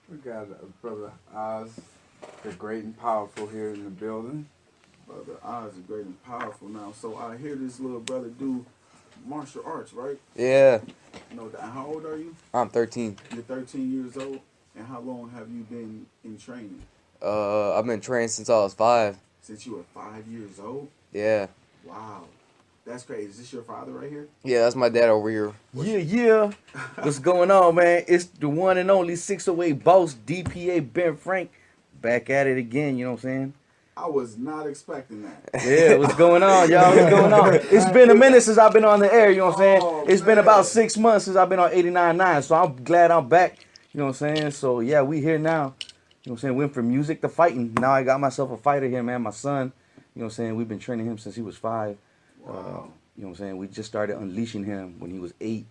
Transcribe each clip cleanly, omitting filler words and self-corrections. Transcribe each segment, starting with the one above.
We got Brother Oz, the great and powerful here in the building. Brother Oz is great and powerful now. So I hear this little brother do martial arts, right? Yeah, No, how old are you? I'm 13. You're 13 years old. And how long have you been in training? I've been training since I was 5. Since you were 5 years old? Yeah. Wow. That's crazy. Is this your father right here? Yeah, that's my dad over here. Yeah. What's going on, man? It's the one and only 608 boss, DPA Ben Frank, back at it again, you know what I'm saying? I was not expecting that. Yeah, what's going on, y'all? What's going on? It's been a minute since I've been on the air, you know what I'm saying? Oh, It's been man. about 6 months since I've been on 89.9, so I'm glad I'm back, you know what I'm saying? So, yeah, we here now, you know what I'm saying? Went from music to fighting. Now I got myself a fighter here, man, my son, you know what I'm saying? We've been training him since he was 5. Wow. You know what I'm saying? We just started unleashing him when he was 8.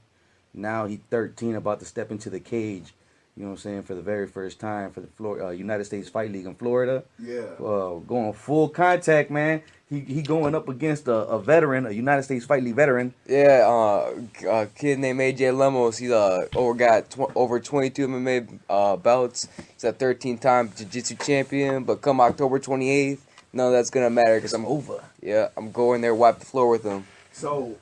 Now he's 13, about to step into the cage, you know what I'm saying, for the very first time for the United States Fight League in Florida. Yeah. Going full contact, man. He going up against a veteran, a United States Fight League veteran. Yeah, a kid named AJ Lemos. He's over 22 MMA belts. He's a 13-time jiu-jitsu champion. But come October 28th, none of that's gonna matter because I'm over. Yeah, I'm going there, wipe the floor with him. So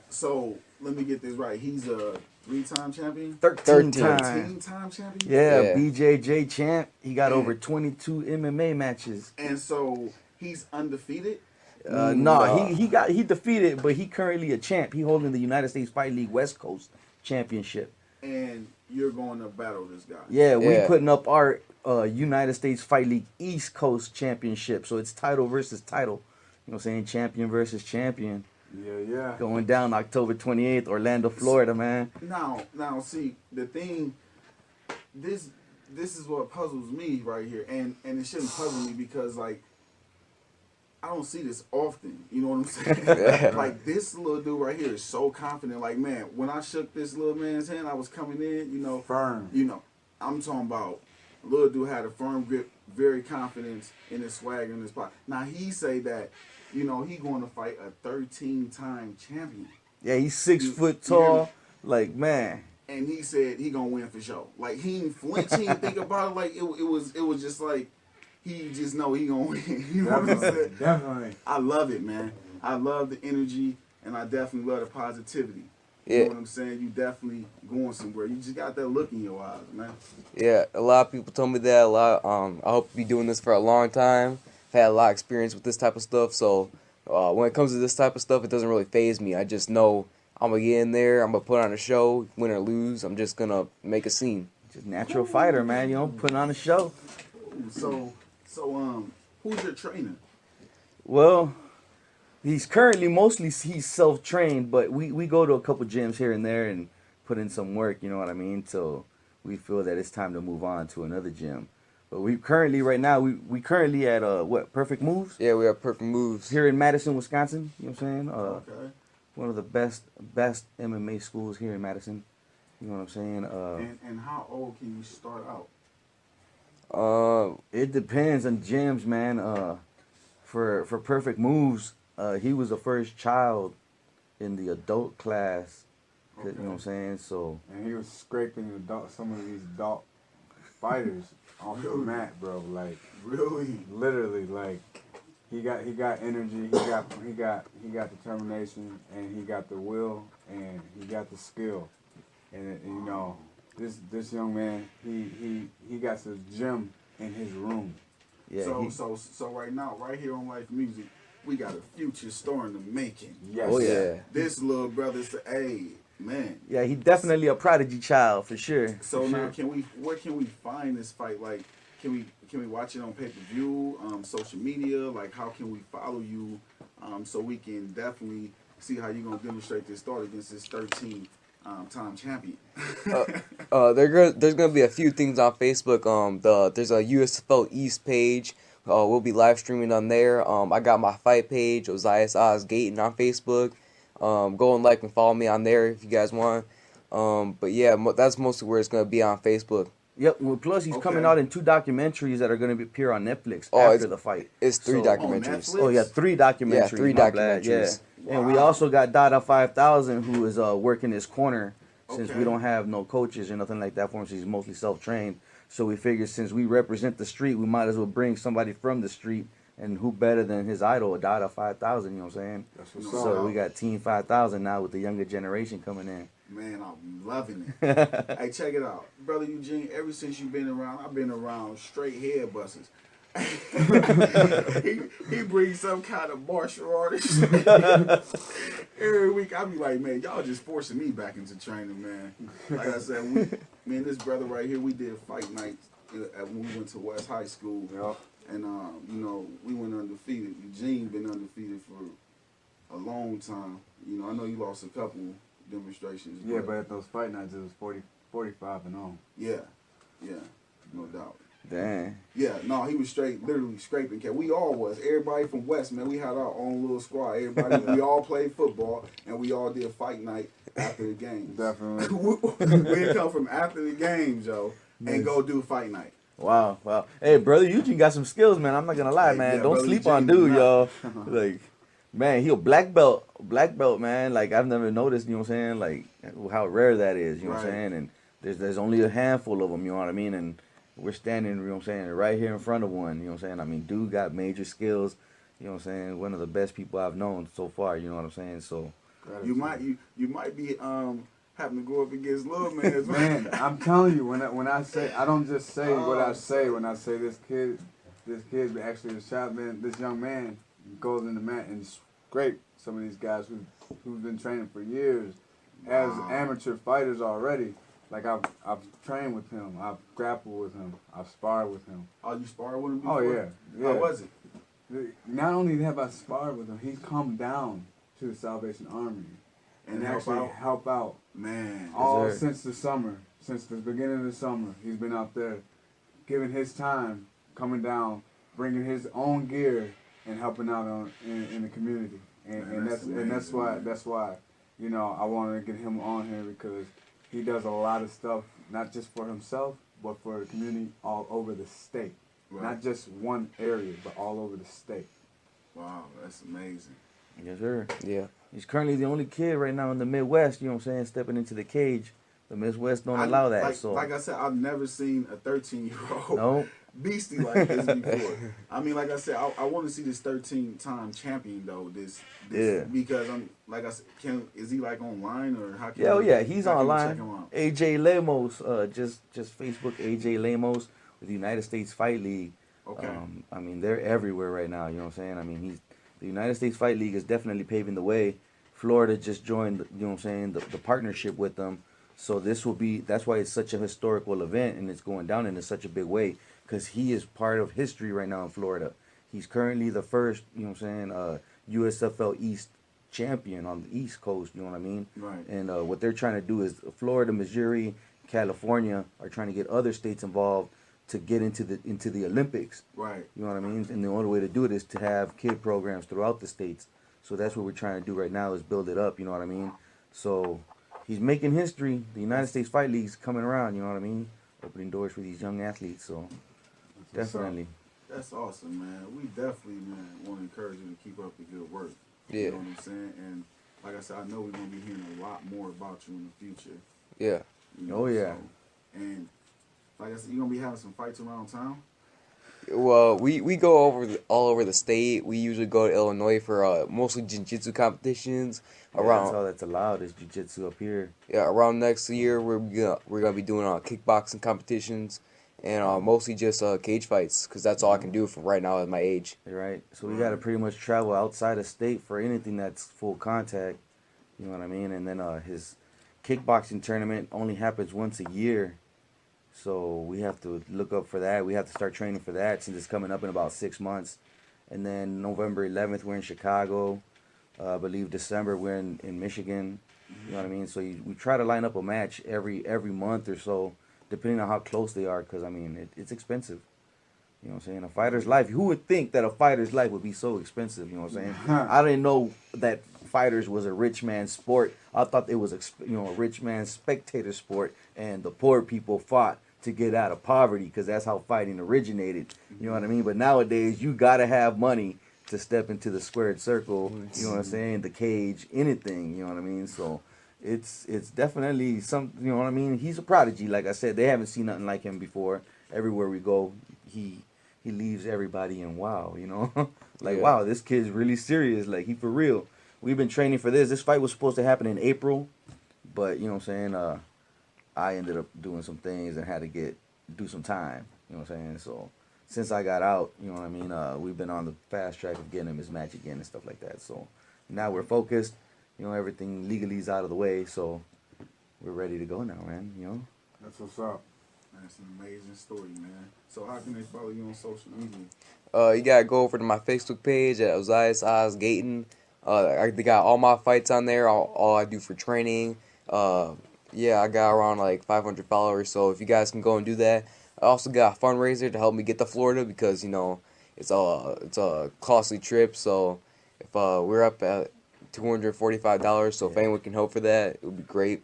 let me get this right. He's a 3-time champion? 13 time. 13-time champion? Yeah, BJJ champ. He got over 22 MMA matches. And so he's undefeated? He defeated, but he currently a champ. He holding the United States Fight League West Coast Championship. And you're going to battle this guy? Yeah, we putting up our United States Fight League East Coast Championship. So it's title versus title. You know what I'm saying? Champion versus champion. Yeah. Going down October 28th, Orlando, Florida, man. Now, see, the thing, this is what puzzles me right here. And it shouldn't puzzle me because, like, I don't see this often. You know what I'm saying? Like, this little dude right here is so confident. Like, man, when I shook this little man's hand, I was coming in, you know. Firm. You know, I'm talking about little dude had a firm grip, very confident in his swagger in his pocket. Now, he say that, you know, he going to fight a 13-time champion. Yeah, he's 6 foot tall. Like, man. And he said he going to win for sure. Like, he didn't flinch, he didn't think about it. Like, it was just like, he just know he going to win. You know what I'm saying? Definitely. I love it, man. I love the energy, and I definitely love the positivity. Yeah. You know what I'm saying? You definitely going somewhere. You just got that look in your eyes, man. Yeah, a lot of people told me that. I hope to be doing this for a long time. I've had a lot of experience with this type of stuff, so when it comes to this type of stuff, it doesn't really faze me. I just know I'm gonna get in there. I'm gonna put on a show, win or lose. I'm just gonna make a scene. Just natural fighter, man. You know, putting on a show. So, who's your trainer? Well, he's self-trained, but we go to a couple gyms here and there and put in some work, you know what I mean? So we feel that it's time to move on to another gym. But we currently at Perfect Moves? Yeah, we have Perfect Moves Here in Madison, Wisconsin, you know what I'm saying? Okay. One of the best MMA schools here in Madison. You know what I'm saying? And how old can you start out? It depends on gyms, man. For Perfect Moves, he was the first child in the adult class. Okay. You know what I'm saying? So And he was scraping some of these adult fighters off the mat, bro. Like, Really? literally, like, he got energy, he got determination, and he got the will, and he got the skill. And you know, this young man, he got his gym in his room. yeah, So right now, right here on Life Music, we got a future star in the making. Yes. Oh, yeah. This little brother said, "Hey, man." yeah, he definitely a prodigy child for sure. So for now, sure. where can we find this fight? Like, can we watch it on pay-per-view, social media? Like, how can we follow you, so we can definitely see how you're gonna demonstrate this start against this 13-time champion? There's gonna be a few things on Facebook. There's a USFL East page. We'll be live streaming on there. I got my fight page, Ozias Oz Gaten on Facebook. Go and like and follow me on there if you guys want. But yeah, that's mostly where it's gonna be on Facebook. Yep. Well, plus he's coming out in 2 documentaries that are going to appear on Netflix after the fight. It's 3 So- documentaries. Netflix? Oh yeah, 3 documentaries. Yeah, 3 my bad, documentaries. Yeah. And we also got Dada 5000 who is working his corner. since Okay. we don't have no coaches or nothing like that for him. So he's mostly self-trained. So we figured since we represent the street, we might as well bring somebody from the street. And who better than his idol, Dada 5,000, you know what I'm saying? That's what's No up. So we got Team 5,000 now with the younger generation coming in. Man, I'm loving it. Hey, check it out. Brother Eugene, ever since you've been around, I've been around straight head busters. he brings some kind of martial artist. Every week I be like, man, y'all just forcing me back into training, man. Like I said, me and this brother right here, we did fight nights when we went to West High School. Yep. And, you know, we went undefeated. Eugene been undefeated for a long time. You know, I know you lost a couple demonstrations. Yeah, but at those fight nights, it was 45 and on. Yeah, no doubt. Dang. Yeah, no, he was straight, literally scraping cat. We all was. Everybody from West, man, we had our own little squad. Everybody, we all played football, and we all did fight night after the games. Definitely. We'd come from after the games, yo, and go do fight night. Wow. Hey, brother Eugene got some skills, man. I'm not gonna lie, Hey, man. yeah, Don't brother sleep Eugene on dude, do y'all. Like, man, he a black belt, man. Like, I've never noticed, you know what I'm saying? Like, how rare that is, you know what I'm Right. saying? And there's only a handful of them, you know what I mean? And we're standing, you know what I'm saying, right here in front of one, you know what I'm saying? I mean, dude got major skills, you know what I'm saying? One of the best people I've known so far, you know what I'm saying? So, You might be having to go up against little man. Man, I'm telling you, when I say, I don't just say what I say when I say this kid actually the shot man, this young man goes in the mat and scrape some of these guys who've been training for years as amateur fighters already. Like I've trained with him, I've grappled with him, I've sparred with him. Oh, you sparred with him Oh before? yeah. How was it? Not only have I sparred with him, he's come down to the Salvation Army and help actually out? help out. Man. All there- since the summer, since the beginning of the summer, he's been out there, giving his time, coming down, bringing his own gear, and helping out in the community. And, Man, and that's that's amazing, why man. you know I wanted to get him on here because he does a lot of stuff not just for himself but for the community all over the state. Right. Not just one area, but all over the state. Wow, that's amazing. yes, sir. Yeah. He's currently the only kid right now in the Midwest, you know what I'm saying, stepping into the cage. The Midwest don't allow that, like, so. Like I said, I've never seen a 13-year-old No. beastie like this before. I mean, like I said, I want to see this 13-time champion though. This Yeah. because I'm like I said, is he like online or how? Can Yeah, oh we- yeah, he's how can we check online. him out? AJ Lemos, just Facebook AJ Lemos with the United States Fight League. Okay. I mean, they're everywhere right now. You know what I'm saying? I mean, the United States Fight League is definitely paving the way. Florida just joined, you know what I'm saying, the partnership with them. So that's why it's such a historical event and it's going down in such a big way because he is part of history right now in Florida. He's currently the first, you know what I'm saying, USFL East champion on the East Coast, you know what I mean? Right. And what they're trying to do is Florida, Missouri, California are trying to get other states involved to get into the Olympics. Right. You know what I mean? And the only way to do it is to have kid programs throughout the states. So that's what we're trying to do right now is build it up, you know what I mean? So he's making history. The United States Fight League's coming around, you know what I mean? Opening doors for these young athletes, so That's what's up. definitely. That's awesome, man. We definitely, man, want to encourage you to keep up the good work. Yeah. You know what I'm saying? And like I said, I know we're gonna be hearing a lot more about you in the future. Yeah. You know, Oh, yeah. So, and like I said, you're gonna be having some fights around town. Well, we go all over the state. We usually go to Illinois for mostly jiu-jitsu competitions. That's Around all that's allowed is jiu-jitsu up here. around next year, we're gonna be doing kickboxing competitions and mostly just cage fights because that's all I can do for right now at my age. Right? So we got to pretty much travel outside of state for anything that's full contact. You know what I mean? And then his kickboxing tournament only happens once a year. So we have to look up for that. We have to start training for that since it's coming up in about 6 months. And then November 11th, we're in Chicago. I believe December, we're in Michigan. You know what I mean? So we try to line up a match every month or so, depending on how close they are, because, I mean, it's expensive. You know what I'm saying? A fighter's life. Who would think that a fighter's life would be so expensive? You know what I'm saying? I didn't know that fighters was a rich man's sport. I thought it was a rich man's spectator sport, and the poor people fought to get out of poverty because that's how fighting originated. You know what I mean? But nowadays, you got to have money to step into the squared circle. You know what I'm saying? The cage, anything. You know what I mean? So it's definitely some, you know what I mean. He's a prodigy, like I said. They haven't seen nothing like him before. Everywhere we go, he leaves everybody in wow, you know, like Yeah. wow, this kid's really serious. Like he for real. We've been training for this. This fight was supposed to happen in April, but you know what I'm saying. I ended up doing some things and had to do some time. You know what I'm saying. So since I got out, you know what I mean. We've been on the fast track of getting him his match again and stuff like that. So now we're focused. You know, everything legally is out of the way, so we're ready to go now, man. You know. That's what's up. That's an amazing story, man. So how can they follow you on social media? You gotta go over to my Facebook page at Ozias Oz Gayton. They got all my fights on there, all I do for training. Yeah, I got around like 500 followers, so if you guys can go and do that. I also got a fundraiser to help me get to Florida because, you know, it's a costly trip, so if we're up at $245, so if anyone can help for that, it would be great.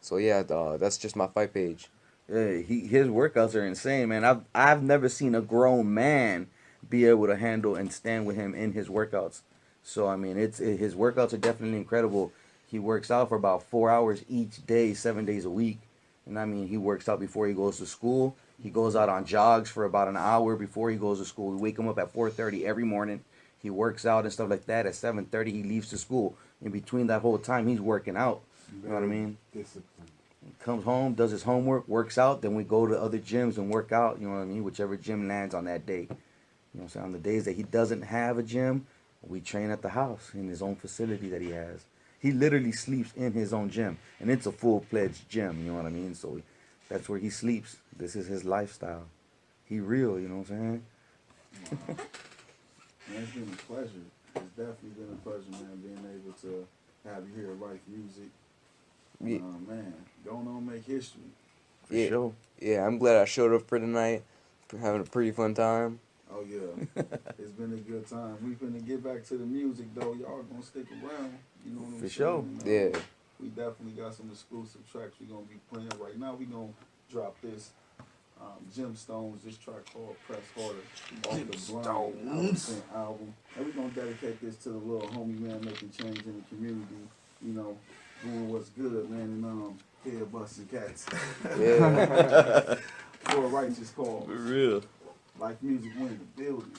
So yeah, that's just my fight page. Yeah, his workouts are insane, man. I've never seen a grown man be able to handle and stand with him in his workouts. So I mean, his workouts are definitely incredible. He works out for about 4 hours each day, 7 days a week. And I mean, he works out before he goes to school. He goes out on jogs for about an hour before he goes to school. We wake him up at 4:30 every morning. He works out and stuff like that. At 7:30, he leaves to school. In between that whole time, he's working out. You know what I mean? Discipline. Comes home, does his homework, works out, then we go to other gyms and work out, you know what I mean, whichever gym lands on that day. You know what I'm saying? On the days that he doesn't have a gym, we train at the house in his own facility that he has. He literally sleeps in his own gym, and it's a full-fledged gym, you know what I mean? So that's where he sleeps. This is his lifestyle. He real, you know what I'm saying? Man, it's been a pleasure. It's definitely been a pleasure, man, being able to have you here at Life Music. Yeah. Man, going on make history. For Yeah. sure. Yeah, I'm glad I showed up for tonight. For having a pretty fun time. Oh yeah, it's been a good time. We finna get back to the music though. Y'all gonna stick around. You know what I'm For saying? sure. Yeah. We definitely got some exclusive tracks we gonna be playing right now. We gonna drop this Gemstones, this track called Press Harder off the Blind album. And we gonna dedicate this to the little homie man making change in the community. You know, doing what's good, man, and head busting cats. Yeah. For a righteous cause. For real. Like music win the building.